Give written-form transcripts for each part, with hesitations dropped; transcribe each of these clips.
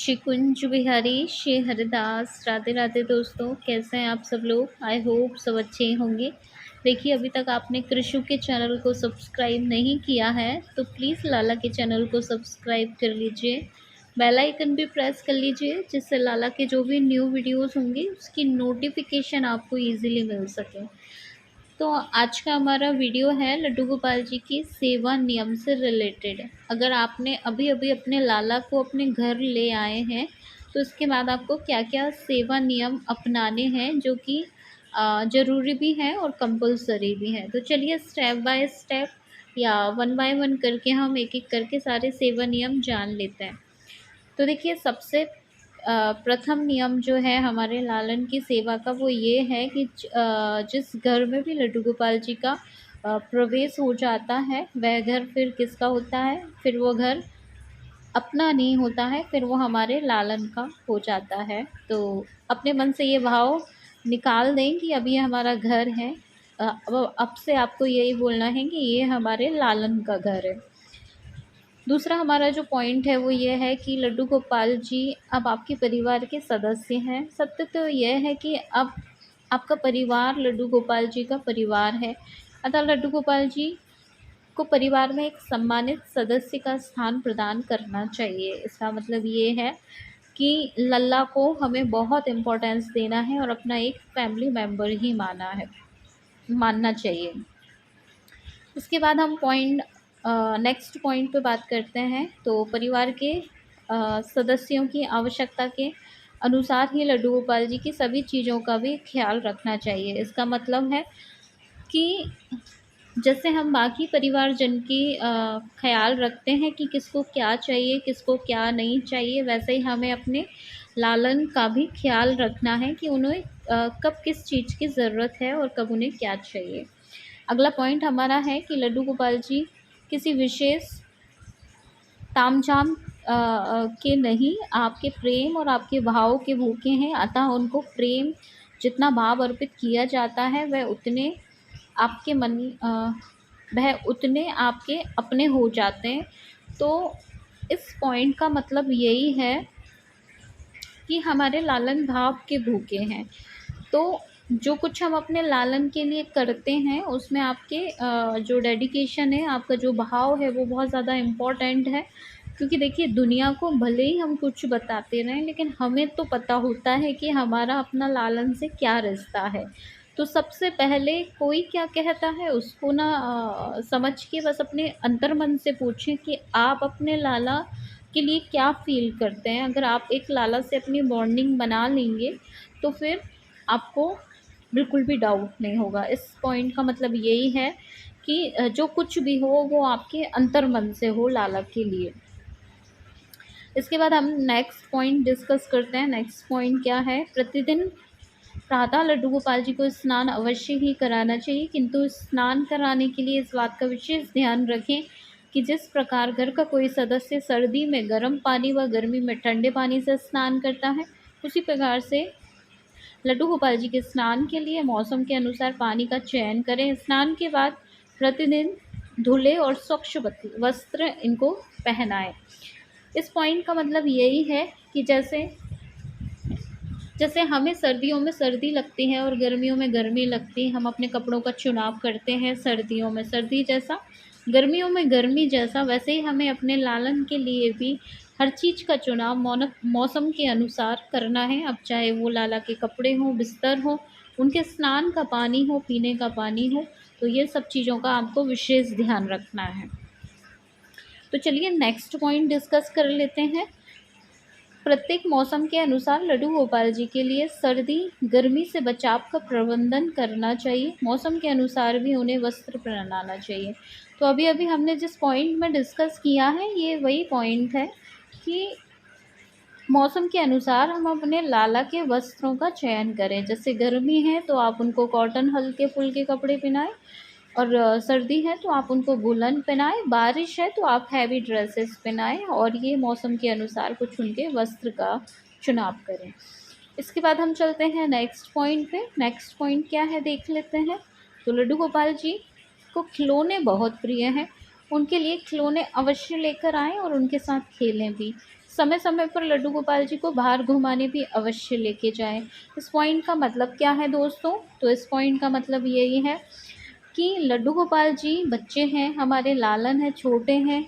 श्री कुंज बिहारी श्री हरिदास। राधे राधे दोस्तों, कैसे हैं आप सब लोग। आई होप सब अच्छे ही होंगे। देखिए, अभी तक आपने कृषु के चैनल को सब्सक्राइब नहीं किया है तो प्लीज़ लाला के चैनल को सब्सक्राइब कर लीजिए, बेल आइकन भी प्रेस कर लीजिए, जिससे लाला के जो भी न्यू वीडियोस होंगे उसकी नोटिफिकेशन आपको इजीली मिल सके। तो आज का हमारा वीडियो है लड्डू गोपाल जी की सेवा नियम से रिलेटेड। अगर आपने अभी अभी अपने लाला को अपने घर ले आए हैं तो इसके बाद आपको क्या क्या सेवा नियम अपनाने हैं, जो कि ज़रूरी भी हैं और कंपलसरी भी हैं। तो चलिए स्टेप बाय स्टेप या वन बाय वन करके हम एक एक करके सारे सेवा नियम जान लेते हैं। तो देखिए, सबसे प्रथम नियम जो है हमारे लालन की सेवा का वो ये है कि जिस घर में भी लड्डू गोपाल जी का प्रवेश हो जाता है वह घर फिर किसका होता है, फिर वो घर अपना नहीं होता है, फिर वो हमारे लालन का हो जाता है। तो अपने मन से ये भाव निकाल दें कि अब ये हमारा घर है। अब से आपको यही बोलना है कि ये हमारे लालन का घर है। दूसरा हमारा जो पॉइंट है वो ये है कि लड्डू गोपाल जी अब आपके परिवार के सदस्य हैं। सत्य तो यह है कि अब आपका परिवार लड्डू गोपाल जी का परिवार है, अतः लड्डू गोपाल जी को परिवार में एक सम्मानित सदस्य का स्थान प्रदान करना चाहिए। इसका मतलब ये है कि लल्ला को हमें बहुत इम्पोर्टेंस देना है और अपना एक फैमिली मेम्बर ही मानना चाहिए। उसके बाद हम नेक्स्ट पॉइंट पे बात करते हैं। तो परिवार के सदस्यों की आवश्यकता के अनुसार ही लड्डू गोपाल जी की सभी चीज़ों का भी ख्याल रखना चाहिए। इसका मतलब है कि जैसे हम बाकी परिवारजन की ख्याल रखते हैं कि किसको क्या चाहिए, किसको क्या नहीं चाहिए, वैसे ही हमें अपने लालन का भी ख्याल रखना है कि उन्हें कब किस चीज़ की ज़रूरत है और कब उन्हें क्या चाहिए। अगला पॉइंट हमारा है कि लड्डू गोपाल जी किसी विशेष तामझाम के नहीं, आपके प्रेम और आपके भाव के भूखे हैं, अतः उनको प्रेम जितना भाव अर्पित किया जाता है वह उतने आपके अपने हो जाते हैं। तो इस पॉइंट का मतलब यही है कि हमारे लालन भाव के भूखे हैं। तो जो कुछ हम अपने लालन के लिए करते हैं उसमें आपके जो डेडिकेशन है, आपका जो भाव है वो बहुत ज़्यादा इम्पोर्टेंट है। क्योंकि देखिए, दुनिया को भले ही हम कुछ बताते रहें लेकिन हमें तो पता होता है कि हमारा अपना लालन से क्या रिश्ता है। तो सबसे पहले कोई क्या कहता है उसको ना समझ के बस अपने अंतर्मन से पूछें कि आप अपने लाला के लिए क्या फ़ील करते हैं। अगर आप एक लाला से अपनी बॉन्डिंग बना लेंगे तो फिर आपको बिल्कुल भी डाउट नहीं होगा। इस पॉइंट का मतलब यही है कि जो कुछ भी हो वो आपके अंतर्मन से हो लाला के लिए। इसके बाद हम नेक्स्ट पॉइंट डिस्कस करते हैं। नेक्स्ट पॉइंट क्या है, प्रतिदिन प्रातः लड्डू गोपाल जी को स्नान अवश्य ही कराना चाहिए, किंतु स्नान कराने के लिए इस बात का विशेष ध्यान रखें कि जिस प्रकार घर का कोई सदस्य सर्दी में गर्म पानी व गर्मी में ठंडे पानी से स्नान करता है, उसी प्रकार से लड्डू गोपाल जी के स्नान के लिए मौसम के अनुसार पानी का चयन करें। स्नान के बाद प्रतिदिन धुले और स्वच्छ वस्त्र इनको पहनाएं। इस पॉइंट का मतलब यही है कि जैसे जैसे हमें सर्दियों में सर्दी लगती है और गर्मियों में गर्मी लगती है, हम अपने कपड़ों का चुनाव करते हैं सर्दियों में सर्दी जैसा, गर्मियों में गर्मी जैसा, वैसे ही हमें अपने लालन के लिए भी हर चीज़ का चुनाव मौसम के अनुसार करना है। अब चाहे वो लाला के कपड़े हों, बिस्तर हो, उनके स्नान का पानी हो, पीने का पानी हो, तो ये सब चीज़ों का आपको विशेष ध्यान रखना है। तो चलिए नेक्स्ट पॉइंट डिस्कस कर लेते हैं। प्रत्येक मौसम के अनुसार लड्डू गोपाल जी के लिए सर्दी गर्मी से बचाव का प्रबंधन करना चाहिए। मौसम के अनुसार भी उन्हें वस्त्र पहनाना चाहिए। तो अभी अभी हमने जिस पॉइंट में डिस्कस किया है ये वही पॉइंट है कि मौसम के अनुसार हम अपने लाला के वस्त्रों का चयन करें। जैसे गर्मी है तो आप उनको कॉटन हल्के फुल्के कपड़े पहनाएं, और सर्दी है तो आप उनको वुलन पहनाएं, बारिश है तो आप हैवी ड्रेसेस पहनाएं, और ये मौसम के अनुसार कुछ उनके वस्त्र का चुनाव करें। इसके बाद हम चलते हैं नेक्स्ट पॉइंट पे। नेक्स्ट पॉइंट क्या है देख लेते हैं। तो लड्डू गोपाल जी को खिलौने बहुत प्रिय हैं, उनके लिए खिलौने अवश्य लेकर आएं और उनके साथ खेलें भी। समय समय पर लड्डू गोपाल जी को बाहर घुमाने भी अवश्य लेके जाएं। इस पॉइंट का मतलब क्या है दोस्तों? तो इस पॉइंट का मतलब यही है कि लड्डू गोपाल जी बच्चे हैं, हमारे लालन हैं, छोटे हैं,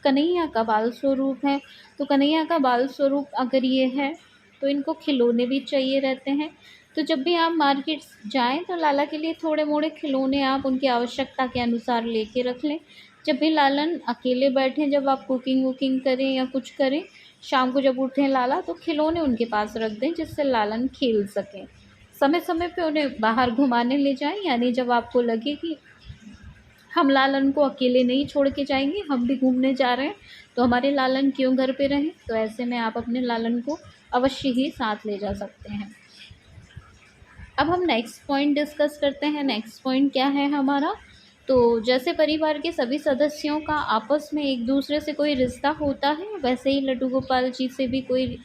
कन्हैया का बाल स्वरूप है। तो कन्हैया का बाल स्वरूप अगर ये है तो इनको खिलौने भी चाहिए रहते हैं। तो जब भी आप मार्केट जाएं तो लाला के लिए थोड़े मोड़े खिलौने आप उनकी आवश्यकता के अनुसार लेके रख लें। जब भी लालन अकेले बैठें, जब आप कुकिंग वुकिंग करें या कुछ करें, शाम को जब उठें लाला, तो खिलौने उनके पास रख दें जिससे लालन खेल सकें। समय समय पे उन्हें बाहर घुमाने ले जाएं, यानी जब आपको लगे कि हम लालन को अकेले नहीं छोड़ के जाएंगे, हम भी घूमने जा रहे हैं, तो हमारे लालन क्यों घर पे रहें। तो ऐसे में आप अपने लालन को अवश्य ही साथ ले जा सकते हैं। अब हम नेक्स्ट पॉइंट डिस्कस करते हैं। नेक्स्ट पॉइंट क्या है हमारा? तो जैसे परिवार के सभी सदस्यों का आपस में एक दूसरे से कोई रिश्ता होता है, वैसे ही लड्डू गोपाल जी से भी कोई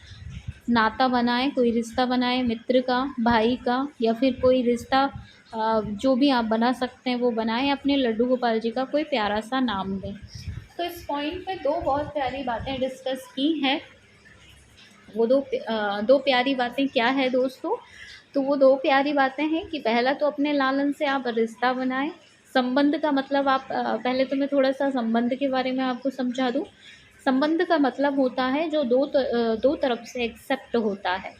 नाता बनाए, कोई रिश्ता बनाए, मित्र का, भाई का, या फिर कोई रिश्ता जो भी आप बना सकते हैं वो बनाएं। अपने लड्डू गोपाल जी का कोई प्यारा सा नाम दें। तो इस पॉइंट पे दो बहुत प्यारी बातें डिस्कस की हैं। वो दो प्यारी बातें क्या है दोस्तों? तो वो दो प्यारी बातें हैं कि पहला तो अपने लालन से आप रिश्ता बनाएं। संबंध का मतलब आप पहले तो मैं थोड़ा सा संबंध के बारे में आपको समझा दूं। संबंध का मतलब होता है जो दो तरफ से एक्सेप्ट होता है।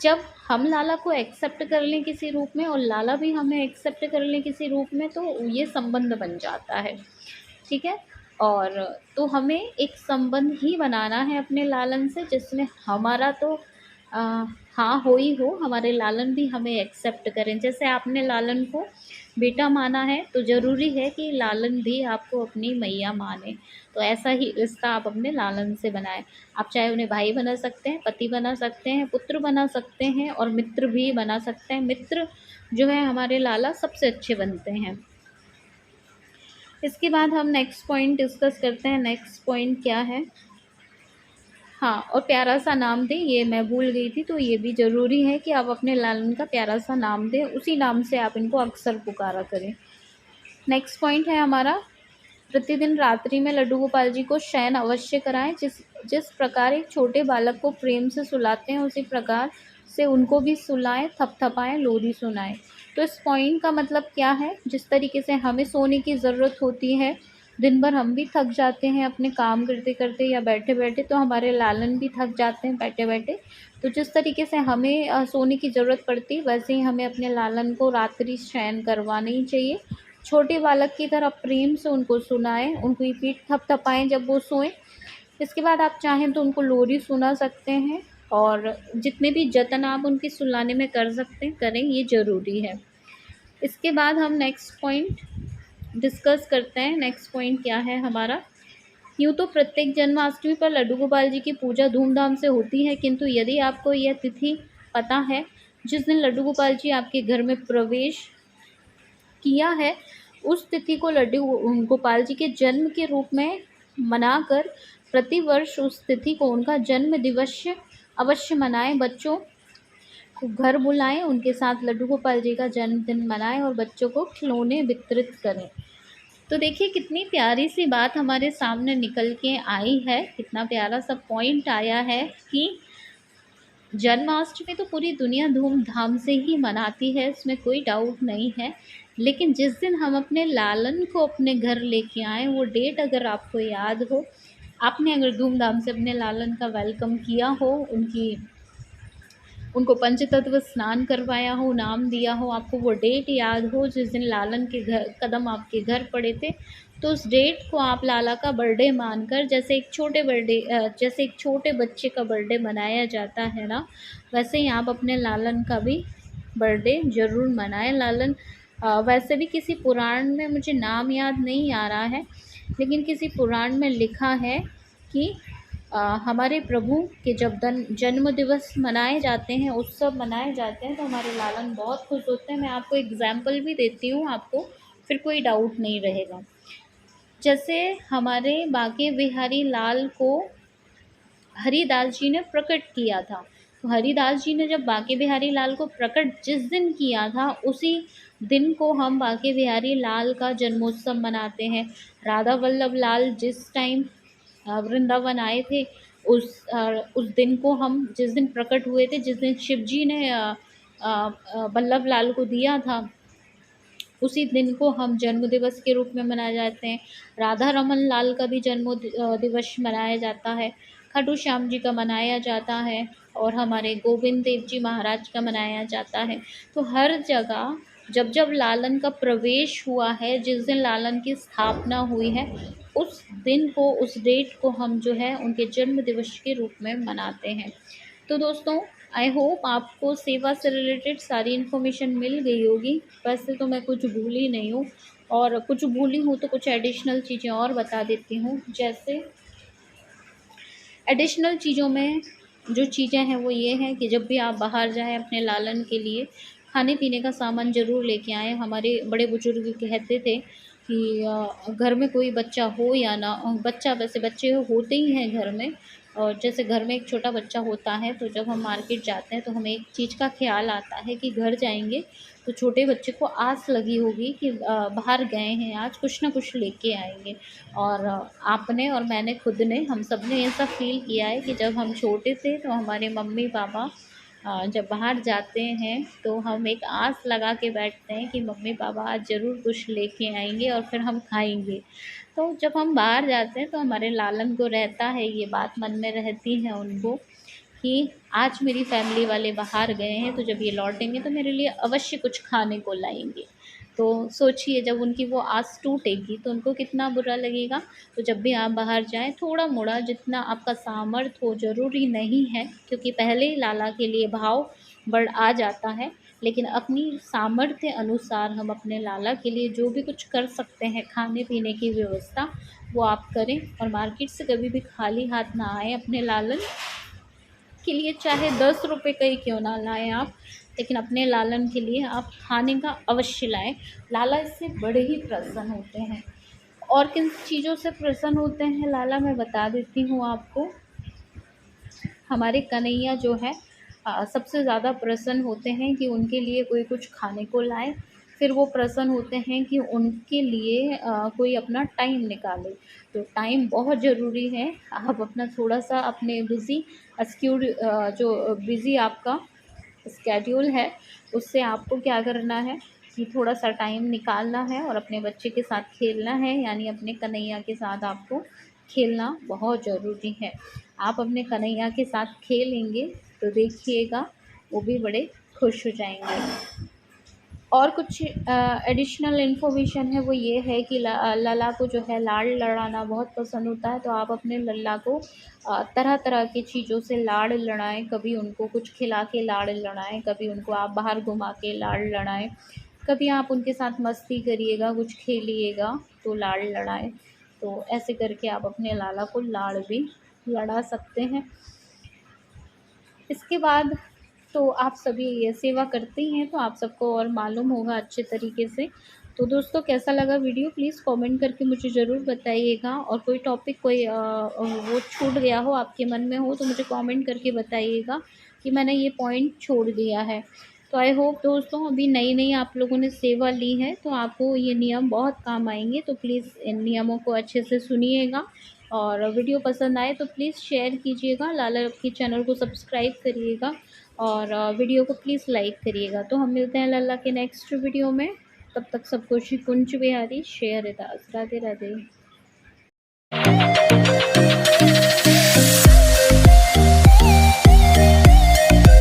जब हम लाला को एक्सेप्ट कर लें किसी रूप में और लाला भी हमें एक्सेप्ट कर लें किसी रूप में, तो ये संबंध बन जाता है। ठीक है। और तो हमें एक संबंध ही बनाना है अपने लालन से जिसमें हमारा तो हाँ हो ही हो, हमारे लालन भी हमें एक्सेप्ट करें। जैसे आपने लालन को बेटा माना है तो ज़रूरी है कि लालन भी आपको अपनी मैया माने। तो ऐसा ही रिश्ता आप अपने लालन से बनाएं। आप चाहे उन्हें भाई बना सकते हैं, पति बना सकते हैं, पुत्र बना सकते हैं और मित्र भी बना सकते हैं। मित्र जो है हमारे लाला सबसे अच्छे बनते हैं। इसके बाद हम नेक्स्ट पॉइंट डिस्कस करते हैं। नेक्स्ट पॉइंट क्या है? हाँ, और प्यारा सा नाम दें, ये मैं भूल गई थी। तो ये भी ज़रूरी है कि आप अपने लालन का प्यारा सा नाम दें, उसी नाम से आप इनको अक्सर पुकारा करें। नेक्स्ट पॉइंट है हमारा, प्रतिदिन रात्रि में लड्डू गोपाल जी को शयन अवश्य कराएं। जिस जिस प्रकार एक छोटे बालक को प्रेम से सुलाते हैं उसी प्रकार से उनको भी सुलाएं, थपथपाएं, लोरी सुनाएं। तो इस पॉइंट का मतलब क्या है? जिस तरीके से हमें सोने की ज़रूरत होती है, दिन भर हम भी थक जाते हैं अपने काम करते करते या बैठे बैठे, तो हमारे लालन भी थक जाते हैं बैठे बैठे। तो जिस तरीके से हमें सोने की ज़रूरत पड़ती है, वैसे ही हमें अपने लालन को रात्रि शयन करवाना ही चाहिए। छोटे बालक की तरह प्रेम से उनको सुनाएं, उनकी पीठ थपथपाएं जब वो सोएं। इसके बाद आप चाहें तो उनको लोरी सुना सकते हैं और जितने भी जतन आप उनकी सुलाने में कर सकते हैं करें, ये ज़रूरी है। इसके बाद हम नेक्स्ट पॉइंट डिस्कस करते हैं। नेक्स्ट पॉइंट क्या है हमारा? यूँ तो प्रत्येक जन्माष्टमी पर लड्डू गोपाल जी की पूजा धूमधाम से होती है, किंतु यदि आपको यह तिथि पता है जिस दिन लड्डू गोपाल जी आपके घर में प्रवेश किया है, उस तिथि को लड्डू गोपाल जी के जन्म के रूप में मनाकर प्रतिवर्ष उस तिथि को उनका जन्म दिवस अवश्य मनाएं। बच्चों को घर बुलाएं, उनके साथ लड्डू गोपाल जी का जन्मदिन मनाएं और बच्चों को खिलौने वितरित करें। तो देखिए कितनी प्यारी सी बात हमारे सामने निकल के आई है, कितना प्यारा सा पॉइंट आया है कि जन्माष्टमी तो पूरी दुनिया धूमधाम से ही मनाती है, इसमें कोई डाउट नहीं है। लेकिन जिस दिन हम अपने लालन को अपने घर लेके आए, वो डेट अगर आपको याद हो, आपने अगर धूमधाम से अपने लालन का वेलकम किया हो, उनको पंचतत्व स्नान करवाया हो, नाम दिया हो, आपको वो डेट याद हो जिस दिन लालन के घर कदम आपके घर पड़े थे, तो उस डेट को आप लाला का बर्थडे मानकर, जैसे एक छोटे बच्चे का बर्थडे मनाया जाता है ना, वैसे ही आप अपने लालन का भी बर्थडे ज़रूर मनाएं। लालन वैसे भी किसी पुराण में, मुझे नाम याद नहीं आ रहा है, लेकिन किसी पुराण में लिखा है कि हमारे प्रभु के जब जन्म दिवस मनाए जाते हैं, उत्सव मनाए जाते हैं, तो हमारे लालन बहुत खुश होते हैं। मैं आपको एग्जाम्पल भी देती हूँ, आपको फिर कोई डाउट नहीं रहेगा। जैसे हमारे बांके बिहारी लाल को हरिदास जी ने प्रकट किया था, तो हरिदास जी ने जब बांके बिहारी लाल को प्रकट जिस दिन किया था, उसी दिन को हम बांके बिहारी लाल का जन्मोत्सव मनाते हैं। राधा वल्लभ लाल जिस टाइम वृंदावन आए थे, उस दिन को हम जिस दिन प्रकट हुए थे, जिस दिन शिव जी ने वल्लभ लाल को दिया था, उसी दिन को हम जन्म दिवस के रूप में मनाए जाते हैं। राधा रमन लाल का भी दिवस मनाया जाता है, खाटू श्याम जी का मनाया जाता है, और हमारे गोविंद देव जी महाराज का मनाया जाता है। तो हर जगह जब जब लालन का प्रवेश हुआ है, जिस दिन लालन की स्थापना हुई है, उस दिन को, उस डेट को हम जो है उनके जन्म दिवस के रूप में मनाते हैं। तो दोस्तों, आई होप आपको सेवा से रिलेटेड सारी इन्फॉर्मेशन मिल गई होगी। वैसे तो मैं कुछ भूली नहीं हूँ, और कुछ भूली हूँ तो कुछ एडिशनल चीज़ें और बता देती हूँ। जैसे एडिशनल चीज़ों में जो चीज़ें हैं वो ये हैं कि जब भी आप बाहर जाएं, अपने लालन के लिए खाने पीने का सामान ज़रूर लेके आएँ। हमारे बड़े बुजुर्ग कहते थे कि घर में कोई बच्चा हो या ना, बच्चा, वैसे बच्चे होते ही हैं घर में, और जैसे घर में एक छोटा बच्चा होता है, तो जब हम मार्केट जाते हैं तो हमें एक चीज़ का ख्याल आता है कि घर जाएंगे तो छोटे बच्चे को आस लगी होगी कि बाहर गए हैं, आज कुछ ना कुछ लेके आएंगे। और आपने और मैंने खुद ने, हम सब ने ऐसा फील किया है कि जब हम छोटे थे तो हमारे मम्मी पापा जब बाहर जाते हैं तो हम एक आस लगा के बैठते हैं कि मम्मी पापा आज ज़रूर कुछ लेके आएंगे और फिर हम खाएंगे। तो जब हम बाहर जाते हैं तो हमारे लालन को रहता है, ये बात मन में रहती है उनको कि आज मेरी फैमिली वाले बाहर गए हैं, तो जब ये लौटेंगे तो मेरे लिए अवश्य कुछ खाने को लाएंगे। तो सोचिए, जब उनकी वो आस टूटेगी तो उनको कितना बुरा लगेगा। तो जब भी आप बाहर जाएं, थोड़ा मोड़ा जितना आपका सामर्थ्य हो, ज़रूरी नहीं है, क्योंकि पहले ही लाला के लिए भाव बढ़ आ जाता है, लेकिन अपनी सामर्थ्य अनुसार हम अपने लाला के लिए जो भी कुछ कर सकते हैं, खाने पीने की व्यवस्था, वो आप करें। और मार्केट से कभी भी खाली हाथ ना आए। अपने लालन के लिए चाहे 10 रुपये का ही क्यों ना लाएं आप, लेकिन अपने लालन के लिए आप खाने का अवश्य लाएं। लाला इससे बड़े ही प्रसन्न होते हैं। और किन चीज़ों से प्रसन्न होते हैं लाला, मैं बता देती हूँ आपको। हमारे कन्हैया जो है सबसे ज़्यादा प्रसन्न होते हैं कि उनके लिए कोई कुछ खाने को लाए। फिर वो प्रसन्न होते हैं कि उनके लिए कोई अपना टाइम निकाले। तो टाइम बहुत ज़रूरी है। आप अपना थोड़ा-सा अपने जो बिज़ी आपका स्केड्यूल है, उससे आपको क्या करना है कि थोड़ा-सा टाइम निकालना है और अपने बच्चे के साथ खेलना है, यानी अपने कन्हैया के साथ आपको खेलना बहुत ज़रूरी है। आप अपने कन्हैया के साथ खेलेंगे तो देखिएगा वो भी बड़े खुश हो जाएंगे। और कुछ एडिशनल इन्फॉर्मेशन है, वो ये है कि लला को जो है लाड़ लड़ाना बहुत पसंद होता है। तो आप अपने लल्ला को तरह तरह की चीज़ों से लाड़ लड़ाएं। कभी उनको कुछ खिला के लाड़ लड़ाएं, कभी उनको आप बाहर घुमा के लाड़ लड़ाएं, कभी आप उनके साथ मस्ती करिएगा, कुछ खेलिएगा तो लाड़ लड़ाएं। तो ऐसे करके आप अपने लाला को लाड़ भी लड़ा सकते हैं। इसके बाद तो आप सभी ये सेवा करते ही हैं, तो आप सबको और मालूम होगा अच्छे तरीके से। तो दोस्तों, कैसा लगा वीडियो प्लीज़ कमेंट करके मुझे ज़रूर बताइएगा। और कोई टॉपिक कोई वो छूट गया हो, आपके मन में हो, तो मुझे कमेंट करके बताइएगा कि मैंने ये पॉइंट छोड़ दिया है। तो आई होप दोस्तों, अभी नई नई आप लोगों ने सेवा ली है तो आपको ये नियम बहुत काम आएंगे। तो प्लीज़ इन नियमों को अच्छे से सुनिएगा, और वीडियो पसंद आए तो प्लीज़ शेयर कीजिएगा, लाला की चैनल को सब्सक्राइब करिएगा, और वीडियो को प्लीज़ लाइक करिएगा। तो हम मिलते हैं लल्ला के नेक्स्ट वीडियो में। तब तक सबको श्री कुंज बिहारी शेयर दास। राधे राधे।